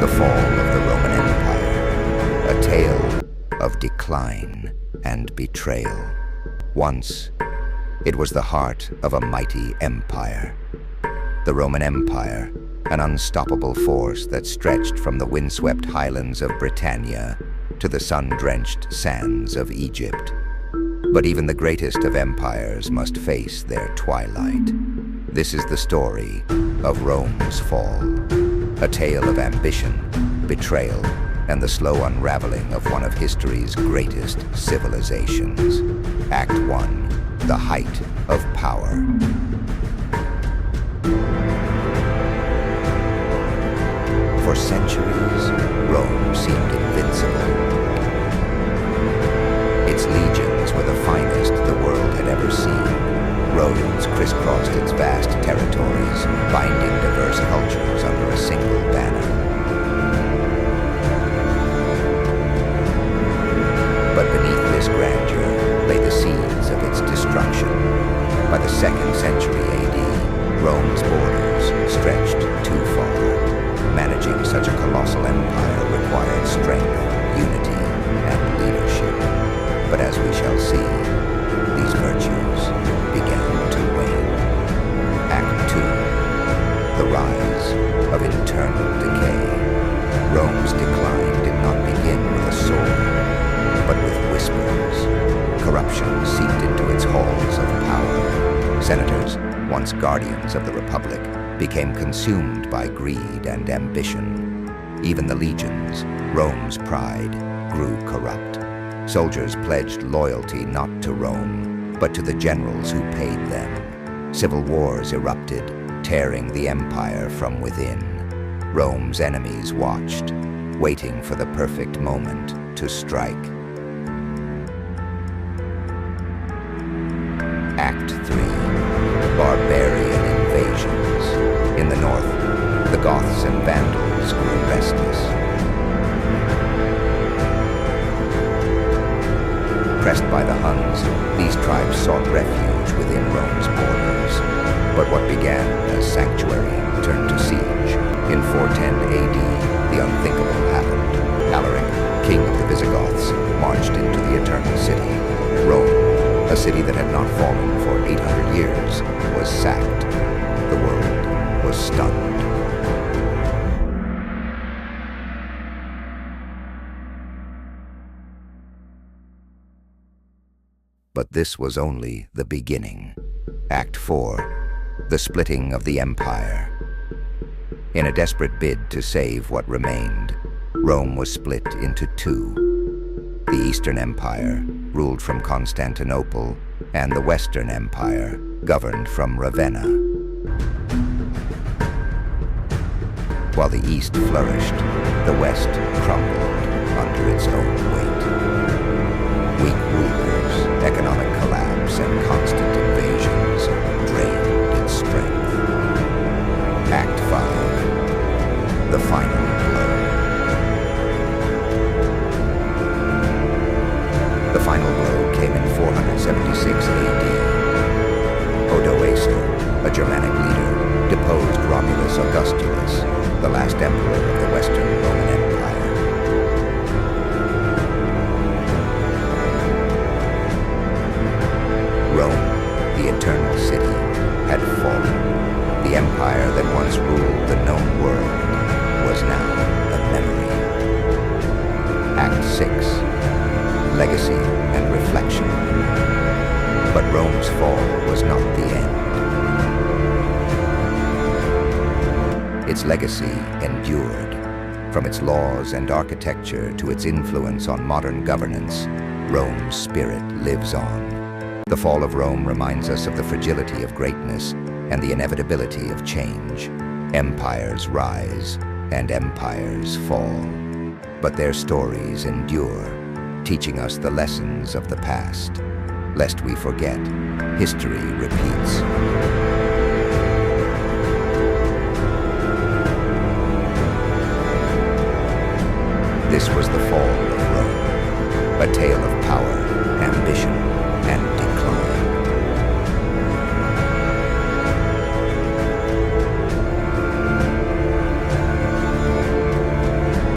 The fall of the Roman Empire, a tale of decline and betrayal. Once, it was the heart of a mighty empire. The Roman Empire, an unstoppable force that stretched from the windswept highlands of Britannia to the sun-drenched sands of Egypt. But even the greatest of empires must face their twilight. This is the story of Rome's fall, a tale of ambition, betrayal, and the slow unraveling of one of history's greatest civilizations. Act 1, the height of power. For centuries, Rome seemed invincible. Its legions were the finest the world had ever seen. Roads crisscrossed its vast territories, binding diverse cultures under a single banner. But beneath this grandeur lay the seeds of its destruction. By the 2nd century AD, Rome's borders stretched too far. Managing such a colossal empire required strength, unity, and leadership. But as we shall see, these virtues began to wane. Act 2, the rise of internal decay. Rome's decline did not begin with a sword, but with whispers. Corruption seeped into its halls of power. Senators, once guardians of the Republic, became consumed by greed and ambition. Even the legions, Rome's pride, grew corrupt. Soldiers pledged loyalty not to Rome, but to the generals who paid them. Civil wars erupted, tearing the empire from within. Rome's enemies watched, waiting for the perfect moment to strike. Act 3, barbarian invasions. In the north, the Goths and Vandals grew restless. Pressed by the Huns, these tribes sought refuge within Rome's borders. But what began as sanctuary turned to siege. In 410 AD, the unthinkable happened. Alaric, king of the Visigoths, marched into the Eternal City. Rome, a city that had not fallen for 800 years, was sacked. The world was stunned. But this was only the beginning. Act 4, the splitting of the empire. In a desperate bid to save what remained, Rome was split into two. The Eastern Empire, ruled from Constantinople, and the Western Empire, governed from Ravenna. While the East flourished, the West crumbled under its own weight. Weak rulers, economic collapse, and constant invasions drained its strength. Act 5, the final blow. The final blow came in 476 AD. Odoacer, a Germanic leader, deposed Romulus Augustulus, the last emperor of the Western Roman Empire. Rome, the Eternal City, had fallen. The empire that once ruled the known world was now a memory. Act 6, legacy and reflection. But Rome's fall was not the end. Its legacy endured. From its laws and architecture to its influence on modern governance, Rome's spirit lives on. The fall of Rome reminds us of the fragility of greatness and the inevitability of change. Empires rise and empires fall. But their stories endure, teaching us the lessons of the past. Lest we forget, history repeats. This was the fall of Rome, a tale of power, ambition,